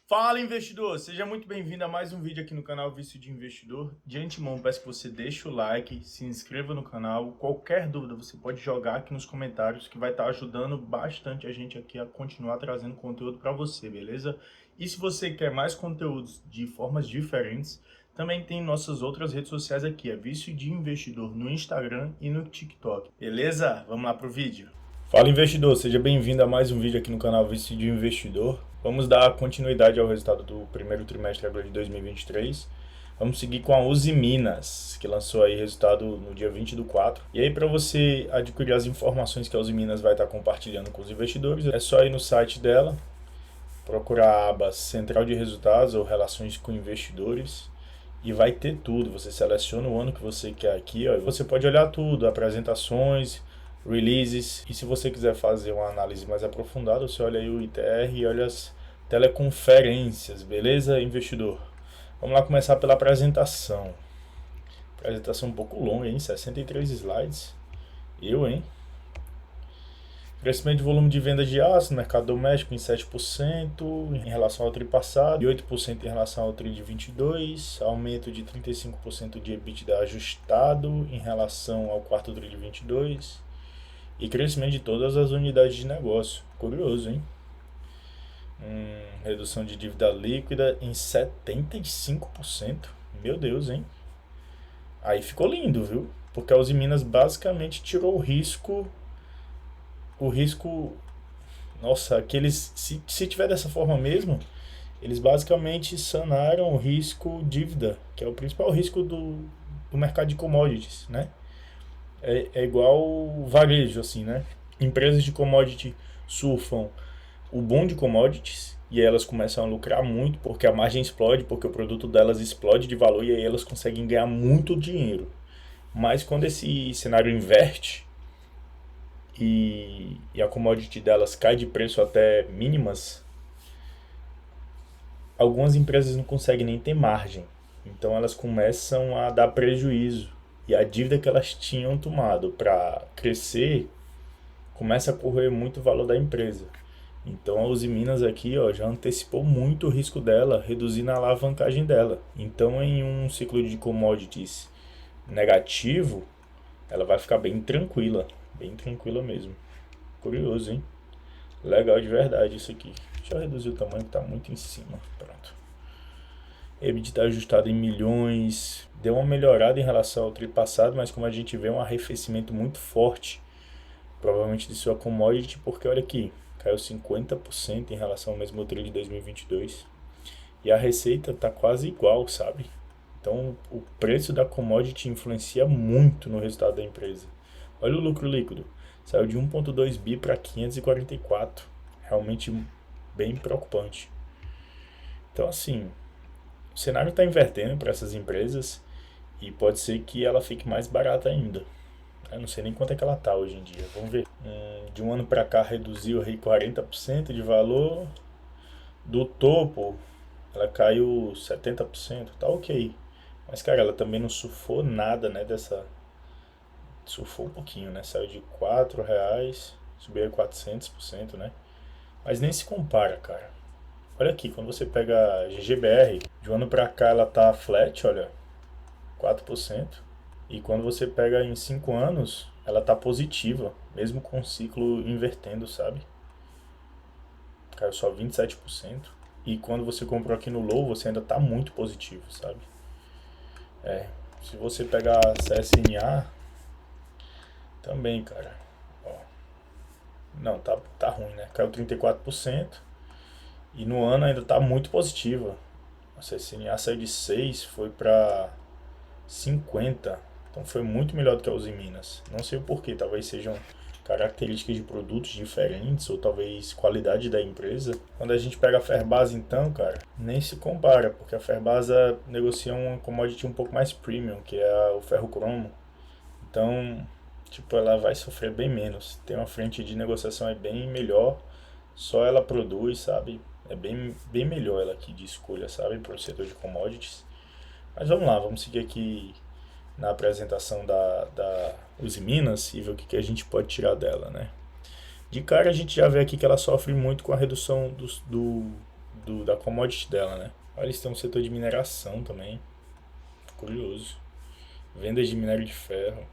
Fala, investidor! Seja muito bem-vindo a mais um vídeo aqui no canal Vício de Investidor. De antemão, peço que você deixe o like, se inscreva no canal. Qualquer dúvida você pode jogar aqui nos comentários, que vai estar ajudando bastante a gente aqui a continuar trazendo conteúdo para você, beleza? E se você quer mais conteúdos de formas diferentes, também tem nossas outras redes sociais aqui, é Vício de Investidor no Instagram e no TikTok. Beleza? Vamos lá pro vídeo. Fala, investidor, seja bem-vindo a mais um vídeo aqui no canal Vício de Investidor. Vamos dar continuidade ao resultado do primeiro trimestre agora de 2023. Vamos seguir com a Uzi Minas, que lançou aí resultado no dia 20/4. E aí, para você adquirir as informações que a Uzi Minas vai estar compartilhando com os investidores, é só ir no site dela, procurar a aba Central de Resultados ou Relações com Investidores e vai ter tudo. Você seleciona o ano que você quer aqui, ó, e você pode olhar tudo, apresentações, releases, e se você quiser fazer uma análise mais aprofundada, você olha aí o ITR e olha as teleconferências, beleza, investidor? Vamos lá começar pela apresentação. Apresentação um pouco longa, hein? 63 slides. Hein? Crescimento de volume de venda de aço no mercado doméstico em 7% em relação ao tri passado e 8% em relação ao tri de 22, aumento de 35% de EBITDA ajustado em relação ao quarto tri de 22 e crescimento de todas as unidades de negócio. Curioso, hein? Redução de dívida líquida em 75%. Meu Deus, hein? Aí ficou lindo, viu? Porque a Uzi Minas basicamente tirou o risco. Nossa, aqueles. Se tiver dessa forma mesmo, eles basicamente sanaram o risco dívida, que é o principal risco do mercado de commodities, né? É igual varejo, assim, né? Empresas de commodity surfam o boom de commodities e aí elas começam a lucrar muito porque a margem explode, porque o produto delas explode de valor e aí elas conseguem ganhar muito dinheiro. Mas quando esse cenário inverte e a commodity delas cai de preço até mínimas, algumas empresas não conseguem nem ter margem. Então elas começam a dar prejuízo. E a dívida que elas tinham tomado para crescer começa a correr muito o valor da empresa. Então a Uzi Minas aqui, ó, já antecipou muito o risco dela, reduzindo a alavancagem dela. Então em um ciclo de commodities negativo, ela vai ficar bem tranquila mesmo. Curioso, hein? Legal de verdade isso aqui. Deixa eu reduzir o tamanho que está muito em cima. Pronto. EBITDA ajustado em milhões, deu uma melhorada em relação ao tri passado, mas como a gente vê, um arrefecimento muito forte, provavelmente de sua commodity, porque olha aqui, caiu 50% em relação ao mesmo tri de 2022 e a receita está quase igual, sabe? Então o preço da commodity influencia muito no resultado da empresa. Olha o lucro líquido, saiu de 1,2 bi para 544, realmente bem preocupante. Então assim, o cenário está invertendo para essas empresas e pode ser que ela fique mais barata ainda. Eu não sei nem quanto é que ela está hoje em dia. Vamos ver. De um ano para cá reduziu aí 40% de valor. Do topo ela caiu 70%. Tá ok. Mas cara, ela também não surfou nada, né? Surfou um pouquinho, né? Saiu de R$4, subiu a 400%, né? Mas nem se compara, cara. Olha aqui, quando você pega a GGBR, de um ano pra cá ela tá flat, olha, 4%. E quando você pega em 5 anos, ela tá positiva, mesmo com o ciclo invertendo, sabe? Caiu só 27%. E quando você comprou aqui no low, você ainda tá muito positivo, sabe? Se você pegar a CSNA, também, cara. Ó, não, tá ruim, né? Caiu 34%. E no ano ainda está muito positiva. A CSNA saiu de 6, foi para 50. Então foi muito melhor do que a Uzi Minas. Não sei o porquê, talvez sejam características de produtos diferentes ou talvez qualidade da empresa. Quando a gente pega a Ferbasa então, cara, nem se compara, porque a Ferbasa negocia uma commodity um pouco mais premium, que é o ferro cromo. Então, tipo, ela vai sofrer bem menos. Tem uma frente de negociação bem melhor, só ela produz, sabe? É bem melhor ela aqui de escolha, sabe, para o setor de commodities. Mas vamos lá, vamos seguir aqui na apresentação da Uzi Minas e ver o que a gente pode tirar dela, né? De cara a gente já vê aqui que ela sofre muito com a redução da commodity dela, né? Olha, eles têm um setor de mineração também, curioso. Vendas de minério de ferro,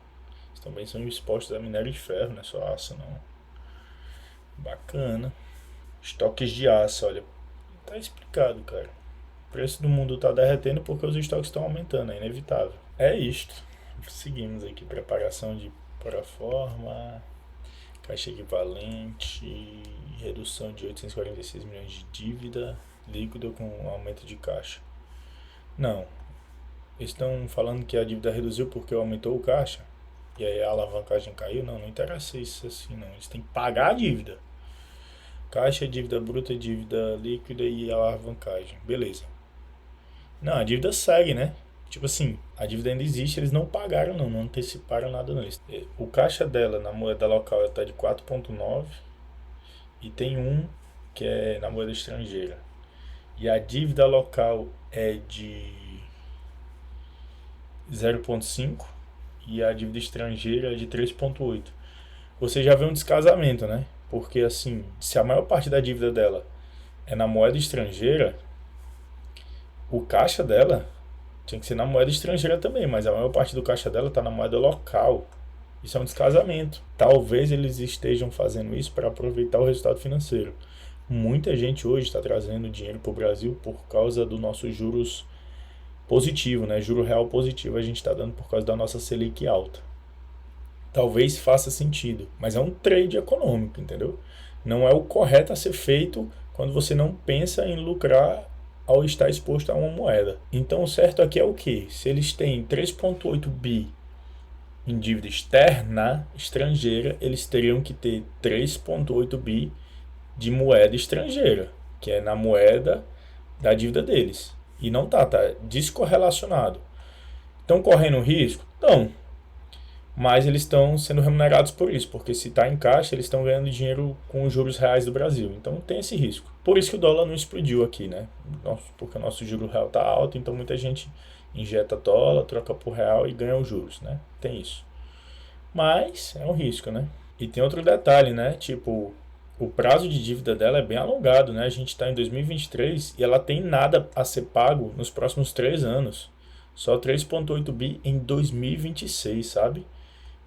eles também são expostos a minério de ferro, não é só aço não. Bacana. Estoques de aço, olha, tá explicado, cara. O preço do mundo tá derretendo porque os estoques estão aumentando, é inevitável. É isto. Seguimos aqui, preparação de proforma, caixa equivalente, redução de 846 milhões de dívida líquida com aumento de caixa. Não, eles estão falando que a dívida reduziu porque aumentou o caixa e aí a alavancagem caiu. Não, não interessa isso assim não. Eles têm que pagar a dívida. Caixa, dívida bruta, dívida líquida e alavancagem. Beleza. Não, a dívida segue, né? Tipo assim, a dívida ainda existe, eles não pagaram não anteciparam nada não. O caixa dela na moeda local está de 4,9 e tem um que é na moeda estrangeira. E a dívida local é de 0,5 e a dívida estrangeira é de 3,8. Você já vê um descasamento, né? Porque assim, se a maior parte da dívida dela é na moeda estrangeira, o caixa dela tinha que ser na moeda estrangeira também, mas a maior parte do caixa dela está na moeda local. Isso é um descasamento. Talvez eles estejam fazendo isso para aproveitar o resultado financeiro. Muita gente hoje está trazendo dinheiro para o Brasil por causa do nosso juros positivo, né? Juro real positivo a gente está dando por causa da nossa Selic alta. Talvez faça sentido, mas é um trade econômico, entendeu? Não é o correto a ser feito quando você não pensa em lucrar ao estar exposto a uma moeda. Então o certo aqui é o que? Se eles têm 3,8 bi em dívida externa estrangeira, eles teriam que ter 3,8 bi de moeda estrangeira, que é na moeda da dívida deles. E não tá descorrelacionado. Estão correndo risco? Estão. Mas eles estão sendo remunerados por isso, porque se está em caixa, eles estão ganhando dinheiro com os juros reais do Brasil. Então tem esse risco. Por isso que o dólar não explodiu aqui, né? Porque o nosso juro real está alto, então muita gente injeta dólar, troca por real e ganha os juros, né? Tem isso. Mas é um risco, né? E tem outro detalhe, né? Tipo, o prazo de dívida dela é bem alongado, né? A gente está em 2023 e ela tem nada a ser pago nos próximos 3 anos. Só 3,8 bi em 2026, sabe?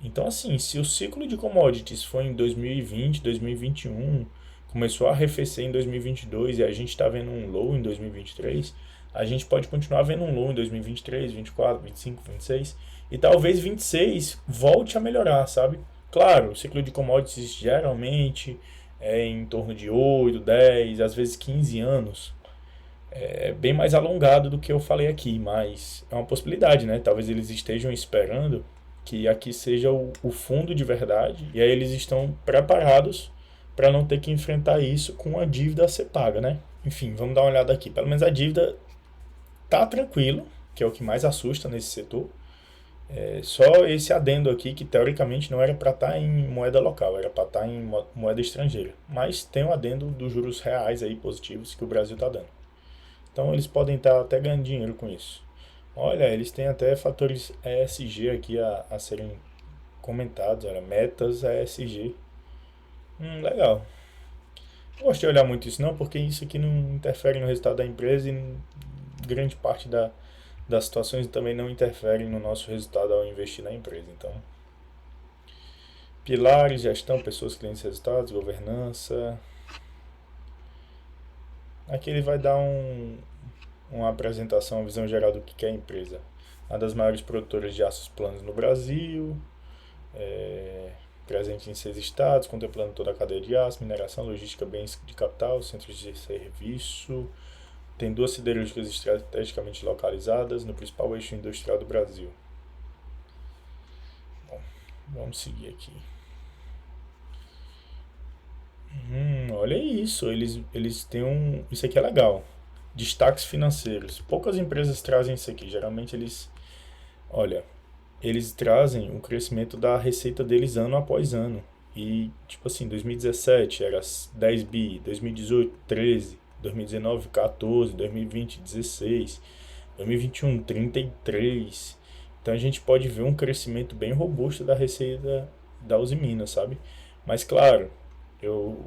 Então, assim, se o ciclo de commodities foi em 2020, 2021, começou a arrefecer em 2022 e a gente está vendo um low em 2023, a gente pode continuar vendo um low em 2023, 24, 25, 26 e talvez 26 volte a melhorar, sabe? Claro, o ciclo de commodities geralmente é em torno de 8, 10, às vezes 15 anos. É bem mais alongado do que eu falei aqui, mas é uma possibilidade, né? Talvez eles estejam esperando que aqui seja o fundo de verdade e aí eles estão preparados para não ter que enfrentar isso com a dívida a ser paga, né? Enfim, vamos dar uma olhada aqui. Pelo menos a dívida tá tranquilo, que é o que mais assusta nesse setor. É só esse adendo aqui que teoricamente não era para estar em moeda local, era para estar em moeda estrangeira. Mas tem o adendo dos juros reais aí positivos que o Brasil está dando. Então eles podem estar até ganhando dinheiro com isso. Olha, eles têm até fatores ESG aqui a serem comentados, olha, metas ESG. Legal. Não gosto de olhar muito isso não, porque isso aqui não interfere no resultado da empresa e grande parte das situações também não interferem no nosso resultado ao investir na empresa. Então, pilares, gestão, pessoas, clientes, resultados, governança. Aqui ele vai dar uma apresentação, uma visão geral do que é a empresa. Uma das maiores produtoras de aços planos no Brasil, presente em 6 estados, contemplando toda a cadeia de aço, mineração, logística, bens de capital, centros de serviço. Tem 2 siderúrgicas estrategicamente localizadas no principal eixo industrial do Brasil. Bom, vamos seguir aqui. Olha isso, eles têm isso aqui é legal. Destaques financeiros. Poucas empresas trazem isso aqui. Geralmente olha, eles trazem o crescimento da receita deles ano após ano. E, tipo assim, 2017 era 10 bi, 2018, 13, 2019, 14, 2020, 16, 2021, 33. Então a gente pode ver um crescimento bem robusto da receita da Uzi Minas, sabe? Mas, claro, eu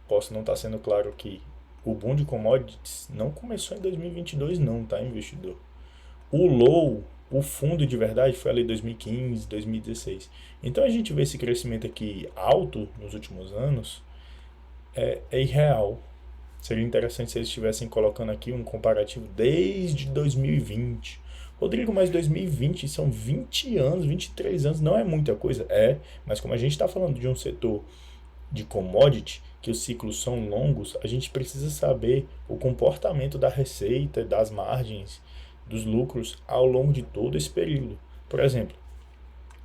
posso não estar sendo claro aqui. o boom de commodities não começou em 2022 não, tá, investidor? O low, o fundo de verdade foi ali 2015, 2016. Então a gente vê esse crescimento aqui alto nos últimos anos, é irreal. Seria interessante se eles estivessem colocando aqui um comparativo desde 2020. Rodrigo, mas 2020 são 20 anos, 23 anos, não é muita coisa? É, mas como a gente está falando de um setor de commodity, que os ciclos são longos, a gente precisa saber o comportamento da receita, das margens, dos lucros ao longo de todo esse período. Por exemplo,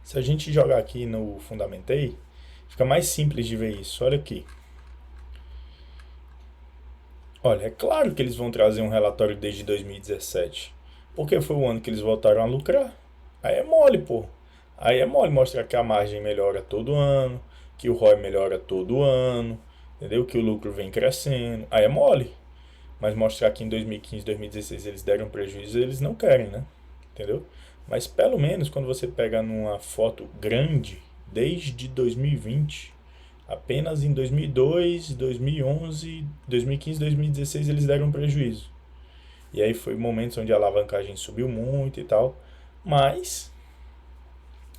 se a gente jogar aqui no Fundamentei, fica mais simples de ver isso. Olha aqui. Olha, é claro que eles vão trazer um relatório desde 2017, porque foi o ano que eles voltaram a lucrar. Aí é mole, pô. Aí é mole mostrar que a margem melhora todo ano, que o ROI melhora todo ano, entendeu? Que o lucro vem crescendo. Aí é mole. Mas mostrar que em 2015, 2016 eles deram prejuízo, eles não querem, né? Entendeu? Mas pelo menos quando você pega numa foto grande, desde 2020, apenas em 2002, 2011, 2015, 2016 eles deram prejuízo. E aí foi momentos onde a alavancagem subiu muito e tal. Mas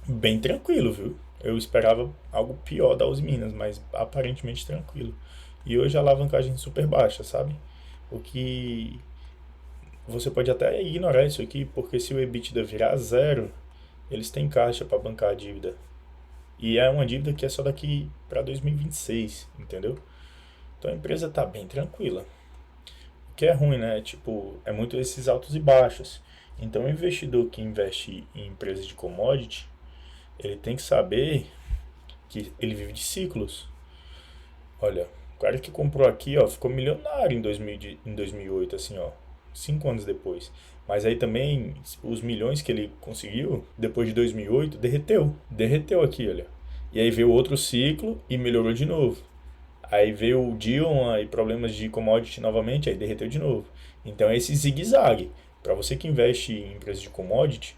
bem tranquilo, viu? Eu esperava algo pior da Uzi Minas, mas aparentemente tranquilo. E hoje a alavancagem é super baixa, sabe? O que você pode até ignorar isso aqui, porque se o EBITDA virar zero, eles têm caixa para bancar a dívida. E é uma dívida que é só daqui para 2026, entendeu? Então a empresa tá bem tranquila. O que é ruim, né? Tipo, é muito esses altos e baixos. Então o investidor que investe em empresas de commodity, ele tem que saber que ele vive de ciclos. Olha, o cara que comprou aqui, ó, ficou milionário em 2008, assim, ó, 5 anos depois. Mas aí também os milhões que ele conseguiu depois de 2008 derreteu aqui, olha. E aí veio outro ciclo e melhorou de novo. Aí veio o Dilma e problemas de commodity novamente, aí derreteu de novo. Então é esse zigue-zague. Para você que investe em empresas de commodity,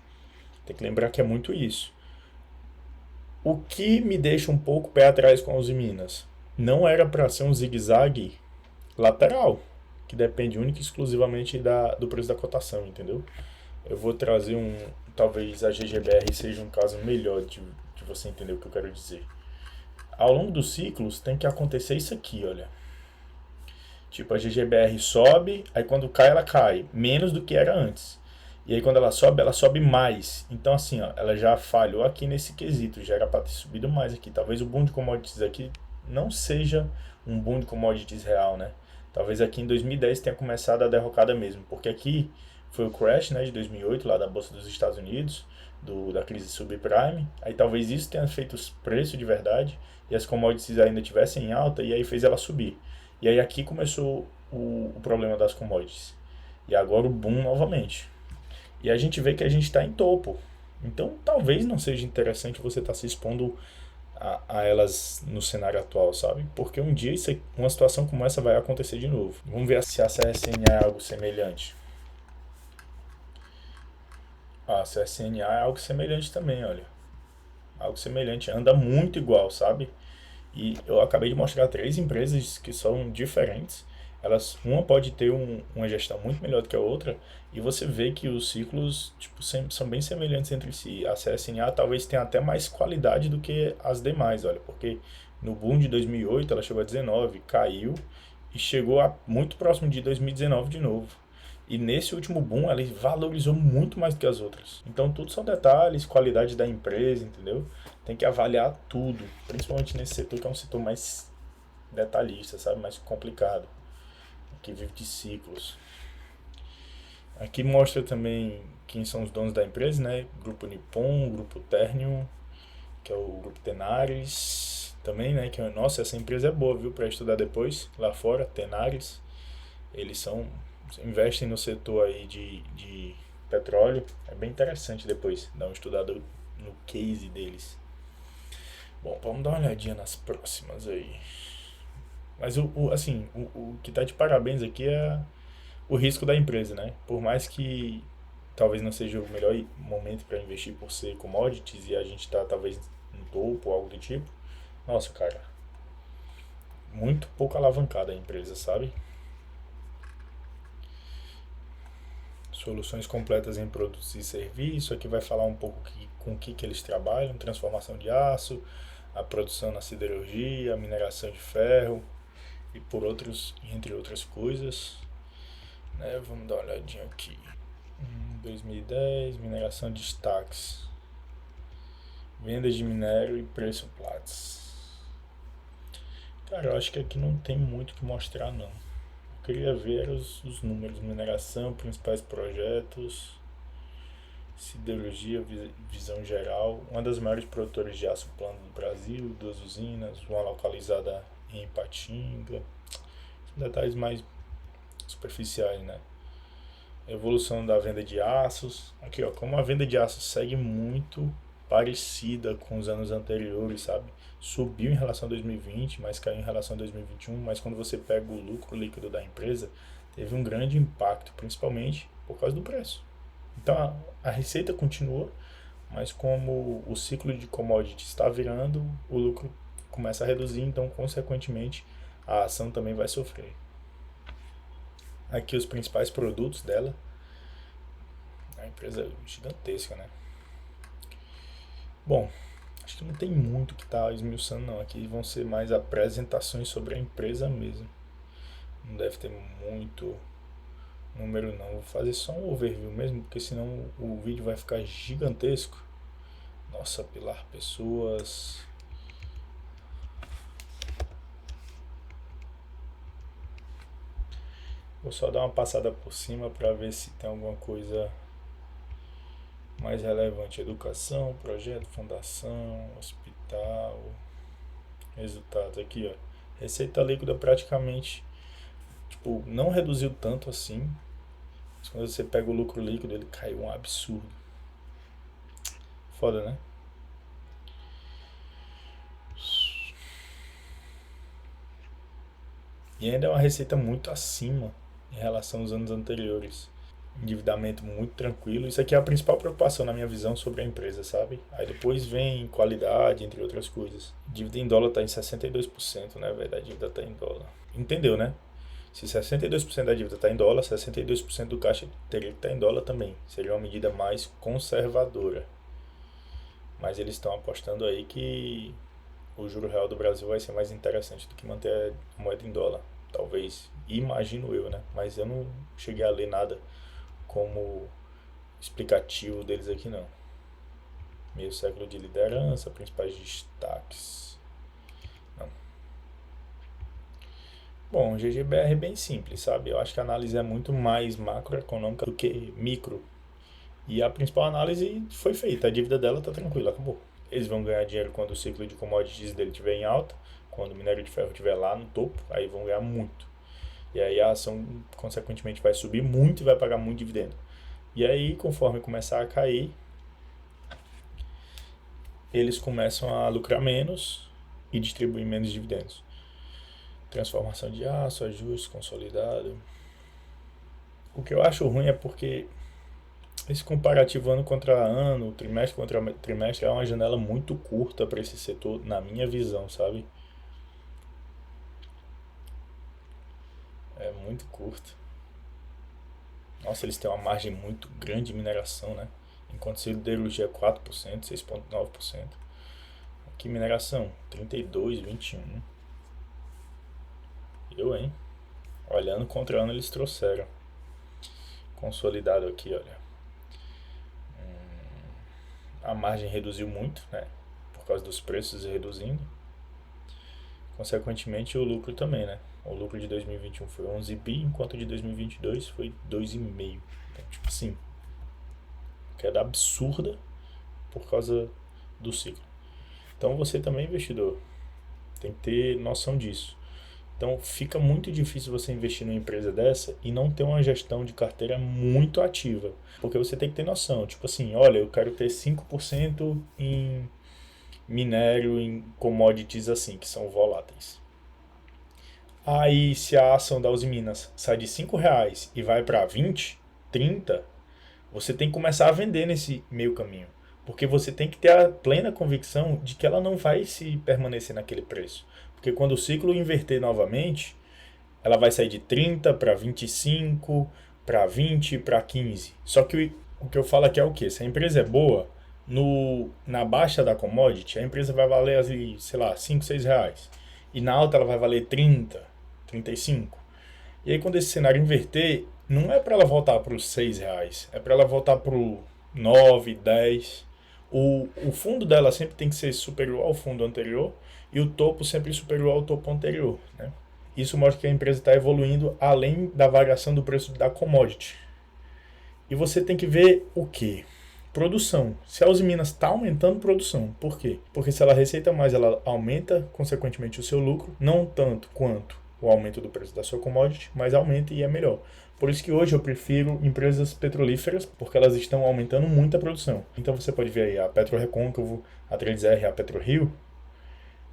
tem que lembrar que é muito isso. O que me deixa um pouco pé atrás com a Uzi Minas? Não era para ser um zigue-zague lateral, que depende única e exclusivamente do preço da cotação, entendeu? Eu vou trazer talvez a GGBR seja um caso melhor de você entender o que eu quero dizer. Ao longo dos ciclos tem que acontecer isso aqui, olha. Tipo, a GGBR sobe, aí quando cai, ela cai menos do que era antes. E aí quando ela sobe mais. Então assim, ó, ela já falhou aqui nesse quesito, já era para ter subido mais aqui. Talvez o boom de commodities aqui não seja um boom de commodities real, né? Talvez aqui em 2010 tenha começado a derrocada mesmo, porque aqui foi o crash, né, de 2008 lá da Bolsa dos Estados Unidos, da crise subprime. Aí talvez isso tenha feito os preços de verdade e as commodities ainda tivessem em alta e aí fez ela subir. E aí aqui começou o problema das commodities. E agora o boom novamente. E a gente vê que a gente está em topo. Então talvez não seja interessante você estar se expondo a elas no cenário atual, sabe? Porque um dia uma situação como essa vai acontecer de novo. Vamos ver se a CSNA é algo semelhante. A CSNA é algo semelhante também, olha. Algo semelhante, anda muito igual, sabe? E eu acabei de mostrar 3 empresas que são diferentes. Uma pode ter uma gestão muito melhor do que a outra, e você vê que os ciclos tipo, são bem semelhantes entre si. A CSNA talvez tenha até mais qualidade do que as demais, olha, porque no boom de 2008 ela chegou a 19, caiu e chegou muito próximo de 2019 de novo. E nesse último boom ela valorizou muito mais do que as outras. Então tudo são detalhes, qualidade da empresa, entendeu? Tem que avaliar tudo, principalmente nesse setor que é um setor mais detalhista, sabe? Mais complicado, que vive de ciclos. Aqui mostra também quem são os donos da empresa, né? Grupo Nippon, Grupo Ternium, que é o Grupo Tenaris, também, né? Nossa, essa empresa é boa, viu? Para estudar depois, lá fora, Tenaris. Eles investem no setor aí de petróleo. É bem interessante depois dar um estudado no case deles. Bom, vamos dar uma olhadinha nas próximas aí. Mas o que tá de parabéns aqui é o risco da empresa, né? Por mais que talvez não seja o melhor momento para investir por ser commodities e a gente tá talvez no topo ou algo do tipo. Nossa, cara, muito pouco alavancada a empresa, sabe? Soluções completas em produtos e serviços. Aqui vai falar um pouco com o que eles trabalham: transformação de aço, a produção na siderurgia, a mineração de ferro e por outros, entre outras coisas. Né? Vamos dar uma olhadinha aqui. 2010, mineração de destaques. Vendas de minério e preço Platts. Cara, eu acho que aqui não tem muito o que mostrar não. Eu queria ver os números, mineração, principais projetos, siderurgia, visão geral. Uma das maiores produtoras de aço plano do Brasil, 2 usinas, uma localizada em Ipatinga. São detalhes mais superficiais, né? Evolução da venda de aços. Aqui, ó, como a venda de aços segue muito parecida com os anos anteriores, sabe? Subiu em relação a 2020, mas caiu em relação a 2021, mas quando você pega o lucro líquido da empresa, teve um grande impacto, principalmente por causa do preço. Então a receita continua, mas como o ciclo de commodities está virando, o lucro começa a reduzir, então consequentemente a ação também vai sofrer. Aqui os principais produtos dela. A empresa é gigantesca, né? Bom, acho que não tem muito que tá esmiuçando não. Aqui vão ser mais apresentações sobre a empresa mesmo. Não deve ter muito número não. Vou fazer só um overview mesmo, porque senão o vídeo vai ficar gigantesco. Nossa, Pilar Pessoas. Vou só dar uma passada por cima para ver se tem alguma coisa mais relevante: educação, projeto, fundação, hospital, resultados. Aqui, ó, receita líquida praticamente, tipo, não reduziu tanto assim, mas quando você pega o lucro líquido ele caiu um absurdo. Foda, né? E ainda é uma receita muito acima em relação aos anos anteriores. Endividamento muito tranquilo. Isso aqui é a principal preocupação na minha visão sobre a empresa, sabe? Aí depois vem qualidade, entre outras coisas. Dívida em dólar está em 62%, né, velho? A dívida está em dólar. Entendeu, né? Se 62% da dívida está em dólar, 62% do caixa teria que estar em dólar também. Seria uma medida mais conservadora. Mas eles estão apostando aí que o juro real do Brasil vai ser mais interessante do que manter a moeda em dólar. Talvez, imagino eu, né? Mas eu não cheguei a ler nada como explicativo deles aqui não. Meio século de liderança, principais destaques. Não. Bom, o GGBR é bem simples, sabe? Eu acho que a análise é muito mais macroeconômica do que micro. E a principal análise foi feita, a dívida dela tá tranquila, acabou. Eles vão ganhar dinheiro quando o ciclo de commodities dele estiver em alta, quando o minério de ferro estiver lá no topo, aí vão ganhar muito. E aí a ação, consequentemente, vai subir muito e vai pagar muito dividendo. E aí, conforme começar a cair, eles começam a lucrar menos e distribuir menos dividendos. Transformação de aço, ajuste, consolidado. O que eu acho ruim é porque esse comparativo ano contra ano, trimestre contra trimestre, é uma janela muito curta para esse setor, na minha visão, sabe? É muito curto. Nossa, eles têm uma margem muito grande de mineração, né? Enquanto siderurgia é 4%, 6,9%. Aqui mineração, 32, 21. Hein? Olhando contra ano eles trouxeram. Consolidado aqui, olha. A margem reduziu muito, né? Por causa dos preços reduzindo. Consequentemente o lucro também, né? O lucro de 2021 foi 11 bi, enquanto de 2022 foi 2,5. Então, tipo assim, queda absurda por causa do ciclo. Então você também, investidor, tem que ter noção disso. Então fica muito difícil você investir numa empresa dessa e não ter uma gestão de carteira muito ativa. Porque você tem que ter noção, tipo assim, olha, eu quero ter 5% em minério, em commodities assim, que são voláteis. Aí se a ação da Uzi Minas sai de R$ 5 e vai para 20, 30, você tem que começar a vender nesse meio caminho. Porque você tem que ter a plena convicção de que ela não vai se permanecer naquele preço. Porque quando o ciclo inverter novamente, ela vai sair de 30 para 25, para 20, para 15. Só que o que eu falo aqui é o quê? Se a empresa é boa, na baixa da commodity, a empresa vai valer, assim, sei lá, 5, 6 reais. E na alta ela vai valer 30, 35. E aí quando esse cenário inverter, não é para ela voltar para os 6 reais, é para ela voltar para o 9, 10. O fundo dela sempre tem que ser superior ao fundo anterior e o topo sempre superior ao topo anterior, né? Isso mostra que a empresa está evoluindo além da variação do preço da commodity. E você tem que ver o que? Produção. Se a Usiminas está aumentando produção, por quê? Porque se ela receita mais, ela aumenta consequentemente o seu lucro, não tanto quanto o aumento do preço da sua commodity, mas aumenta e é melhor. Por isso que hoje eu prefiro empresas petrolíferas, porque elas estão aumentando muito a produção. Então você pode ver aí a PetroRecôncavo, a 3R, a PetroRio,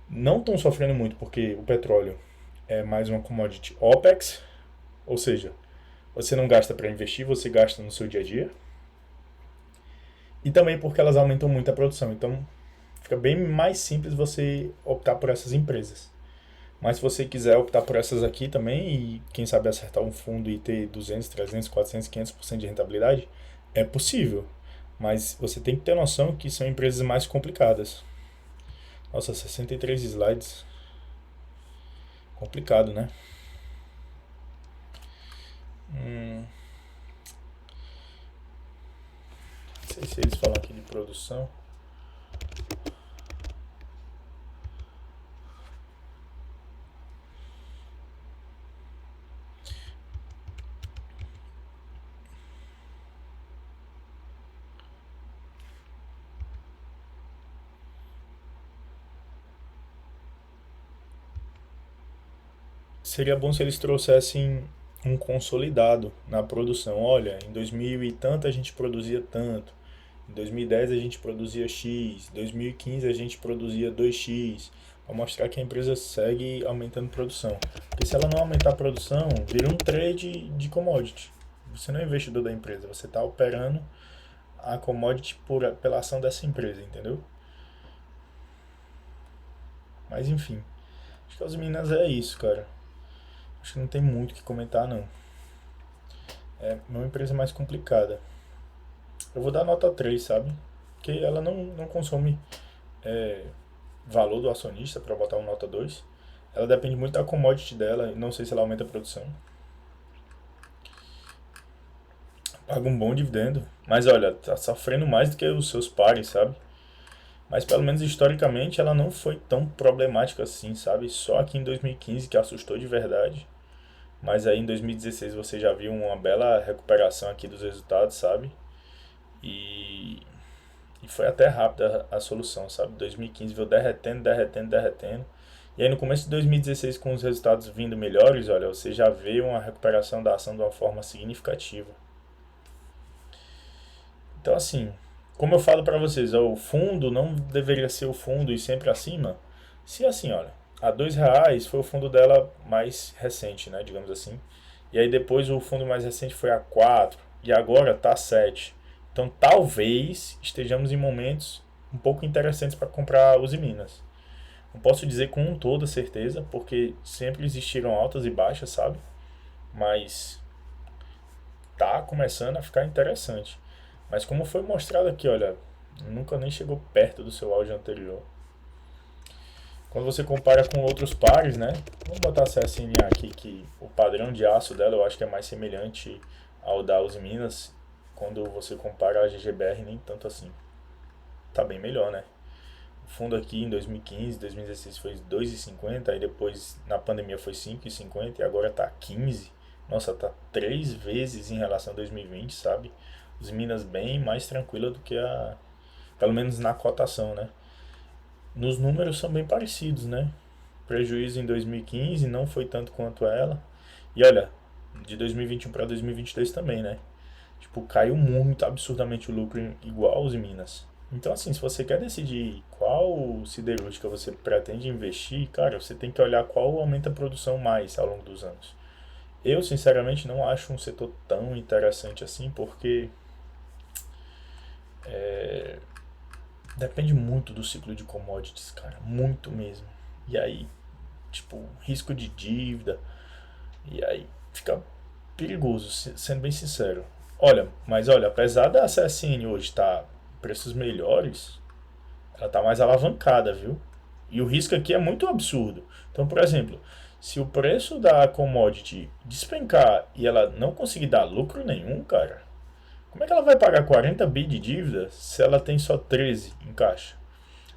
não estão sofrendo muito, porque o petróleo é mais uma commodity OPEX, ou seja, você não gasta para investir, você gasta no seu dia a dia. E também porque elas aumentam muito a produção. Então fica bem mais simples você optar por essas empresas. Mas se você quiser optar por essas aqui também e quem sabe acertar um fundo e ter 200, 300, 400, 500% de rentabilidade, é possível. Mas você tem que ter noção que são empresas mais complicadas. Nossa, 63 slides. Complicado, né? Não sei se eles falam aqui de produção. Seria bom se eles trouxessem um consolidado na produção. Olha, em 2000 e tanto a gente produzia tanto. Em 2010 a gente produzia X, em 2015 a gente produzia 2x, para mostrar que a empresa segue aumentando produção. Porque se ela não aumentar a produção, vira um trade de commodity. Você não é investidor da empresa, você está operando a commodity pela ação dessa empresa, entendeu? Mas enfim, acho que as Minas é isso, cara. Acho que não tem muito o que comentar, não. É uma empresa mais complicada. Eu vou dar nota 3, sabe? Porque ela não consome é, valor do acionista para botar uma nota 2. Ela depende muito da commodity dela, não sei se ela aumenta a produção. Paga um bom dividendo, mas olha, tá sofrendo mais do que os seus pares, sabe? Mas pelo menos historicamente ela não foi tão problemática assim, sabe? Só aqui em 2015 que assustou de verdade. Mas aí em 2016 você já viu uma bela recuperação aqui dos resultados, sabe? E, e foi até rápida a solução, sabe? 2015 veio derretendo, derretendo, derretendo. E aí no começo de 2016, com os resultados vindo melhores, olha, você já vê uma recuperação da ação de uma forma significativa. Então assim, como eu falo para vocês, ó, o fundo não deveria ser o fundo e sempre acima. Se assim, olha, a R$ 2 foi o fundo dela mais recente, né, digamos assim. E aí depois o fundo mais recente foi a 4 e agora tá a 7. Então talvez estejamos em momentos um pouco interessantes para comprar os Minas. Não posso dizer com toda certeza, porque sempre existiram altas e baixas, sabe? Mas tá começando a ficar interessante. Mas como foi mostrado aqui, olha, nunca nem chegou perto do seu auge anterior. Quando você compara com outros pares, né? Vamos botar a CSNA aqui, que o padrão de aço dela eu acho que é mais semelhante ao da Uzi Minas. Quando você compara a GGBR, nem tanto assim. Tá bem melhor, né? O fundo aqui em 2015, 2016 foi 2,50, aí depois na pandemia foi 5,50 e agora tá 15. Nossa, tá 3 vezes em relação a 2020, sabe? Os Minas bem mais tranquila do que a, pelo menos na cotação, né? Nos números são bem parecidos, né? Prejuízo em 2015 não foi tanto quanto ela. E olha, de 2021 para 2022 também, né? Tipo, caiu muito absurdamente o lucro igual aos Minas. Então, assim, se você quer decidir qual siderúrgica você pretende investir, cara, você tem que olhar qual aumenta a produção mais ao longo dos anos. Eu, sinceramente, não acho um setor tão interessante assim, porque depende muito do ciclo de commodities, cara, muito mesmo. E aí, tipo, risco de dívida, e aí fica perigoso, sendo bem sincero. Olha, apesar da CSN hoje estar preços melhores, ela está mais alavancada, viu? E o risco aqui é muito absurdo. Então, por exemplo, se o preço da commodity despencar e ela não conseguir dar lucro nenhum, cara, como é que ela vai pagar 40 bi de dívida se ela tem só 13 em caixa?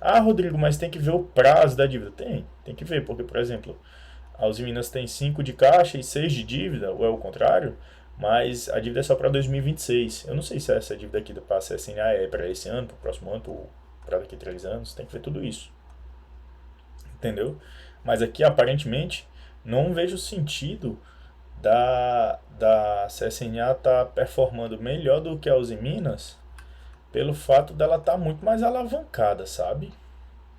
Ah, Rodrigo, mas tem que ver o prazo da dívida. Tem que ver, porque, por exemplo, a Uzi Minas tem 5 de caixa e 6 de dívida, ou é o contrário, mas a dívida é só para 2026. Eu não sei se essa dívida aqui para a CSNA é para esse ano, para o próximo ano, ou para daqui a 3 anos. Tem que ver tudo isso, entendeu? Mas aqui, aparentemente, não vejo sentido da CSNA estar performando melhor do que a Uzi Minas pelo fato dela estar muito mais alavancada, sabe?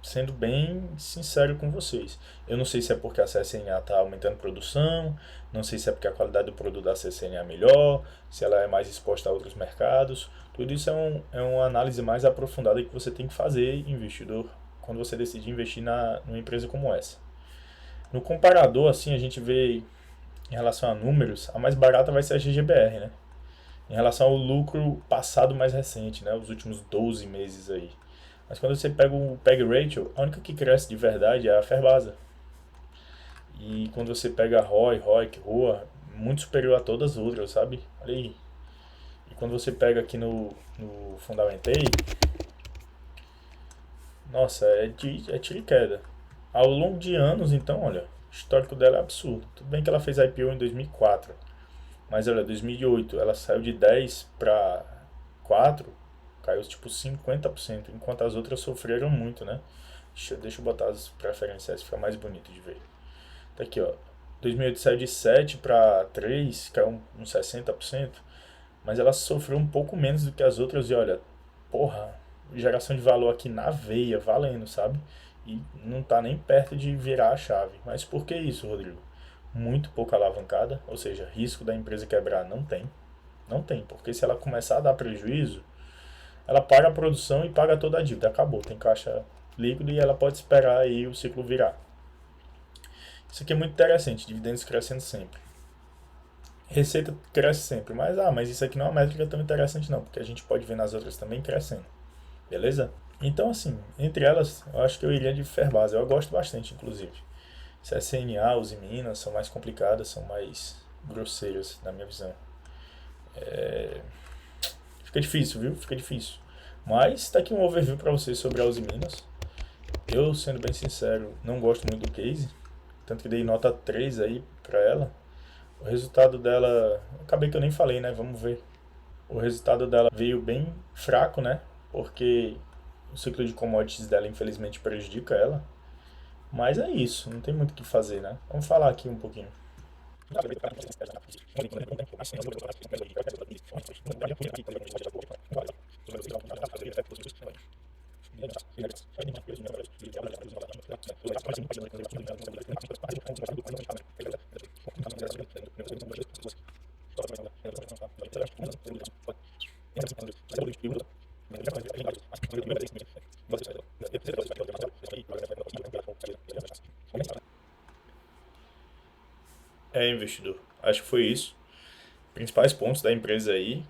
Sendo bem sincero com vocês. Eu não sei se é porque a CSNA está aumentando produção, não sei se é porque a qualidade do produto da CSNA é melhor, se ela é mais exposta a outros mercados. Tudo isso é uma análise mais aprofundada que você tem que fazer, investidor, quando você decidir investir numa empresa como essa. No comparador, assim, a gente vê em relação a números, a mais barata vai ser a GGBR, né? Em relação ao lucro passado mais recente, né? Os últimos 12 meses aí. Mas quando você pega o PEG Ratio, a única que cresce de verdade é a Ferbasa. E quando você pega a ROI, ROIC, ROA, muito superior a todas as outras, sabe? Olha aí. E quando você pega aqui no Fundamentei, nossa, é tiro e queda. Ao longo de anos, então, olha, o histórico dela é absurdo. Tudo bem que ela fez IPO em 2004, mas olha, 2008 ela saiu de 10 para 4, caiu tipo 50%, enquanto as outras sofreram muito, né? Deixa eu botar as preferências, fica mais bonito de ver. Tá aqui, ó. 2008 saiu de 7 para 3, caiu uns 60%, mas ela sofreu um pouco menos do que as outras e olha, porra, geração de valor aqui na veia, valendo, sabe? E não tá nem perto de virar a chave. Mas por que isso, Rodrigo? Muito pouco alavancada, ou seja, risco da empresa quebrar não tem. Não tem, porque se ela começar a dar prejuízo, ela paga a produção e paga toda a dívida. Acabou, tem caixa líquido e ela pode esperar aí o ciclo virar. Isso aqui é muito interessante, dividendos crescendo sempre. Receita cresce sempre, mas isso aqui não é uma métrica tão interessante não, porque a gente pode ver nas outras também crescendo. Beleza? Então assim, entre elas, eu acho que eu iria de Ferbasa. Eu gosto bastante, inclusive. CSNA, Uzi Minas são mais complicadas, são mais grosseiras, na minha visão. Fica difícil, viu? Fica difícil. Mas tá aqui um overview para vocês sobre a Uzi Minas. Eu, sendo bem sincero, não gosto muito do case. Tanto que dei nota 3 aí pra ela. O resultado dela, acabei que eu nem falei, né? Vamos ver. O resultado dela veio bem fraco, né? Porque o ciclo de commodities dela infelizmente prejudica ela. Mas é isso, não tem muito o que fazer, né? Vamos falar aqui um pouquinho. É, investidor. Acho que foi isso. Principais pontos da empresa aí,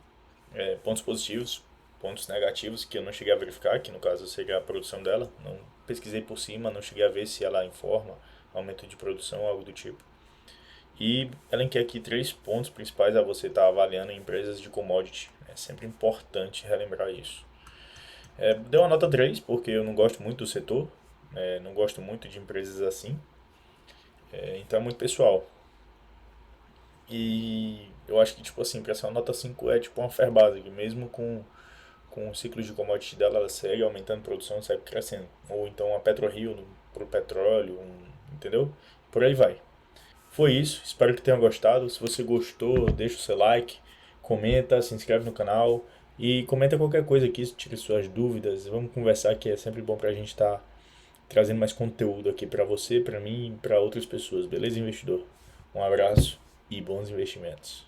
pontos positivos, pontos negativos que eu não cheguei a verificar, que no caso seria a produção dela. Não pesquisei por cima, não cheguei a ver se ela informa aumento de produção, algo do tipo. E elenquei aqui 3 pontos principais a você estar avaliando em empresas de commodity. É sempre importante relembrar isso. Deu uma nota 3 porque eu não gosto muito do setor, não gosto muito de empresas assim. Então é muito pessoal. E eu acho que, tipo assim, para ser uma nota 5 é tipo uma Ferbasa, que mesmo com o ciclo de commodity dela, ela segue aumentando a produção, segue crescendo. Ou então a PetroRio pro petróleo, entendeu? Por aí vai. Foi isso, espero que tenham gostado. Se você gostou, deixa o seu like, comenta, se inscreve no canal e comenta qualquer coisa aqui, tire suas dúvidas. Vamos conversar que é sempre bom pra gente estar trazendo mais conteúdo aqui pra você, pra mim e pra outras pessoas. Beleza, investidor? Um abraço e bons investimentos.